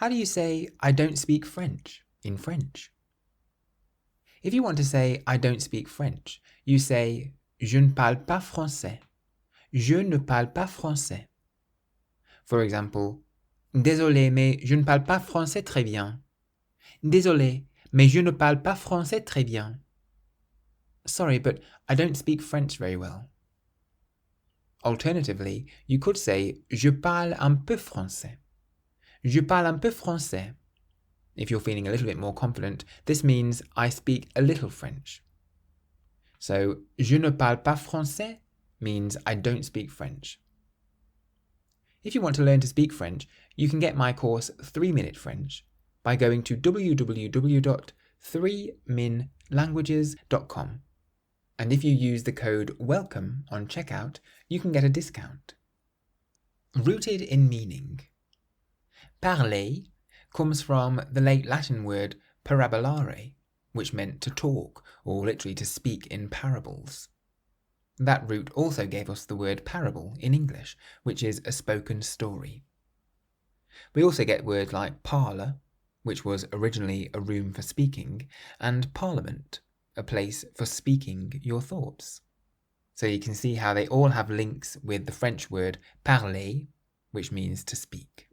How do you say, I don't speak French in French? If you want to say, I don't speak French, you say, je ne parle pas français. Je ne parle pas français. For example, Désolé, mais je ne parle pas français très bien. Désolé, mais je ne parle pas français très bien. Sorry, but I don't speak French very well. Alternatively, you could say, je parle un peu français. Je parle un peu français. If you're feeling a little bit more confident, this means I speak a little French. So, je ne parle pas français means I don't speak French. If you want to learn to speak French, you can get my course 3-Minute French by going to www.3minlanguages.com. And if you use the code WELCOME on checkout, you can get a discount. Rooted in meaning. Parler comes from the late Latin word parabolare, which meant to talk, or literally to speak in parables. That root also gave us the word parable in English, which is a spoken story. We also get words like parle, which was originally a room for speaking, and parliament, a place for speaking your thoughts. So you can see how they all have links with the French word parler, which means to speak.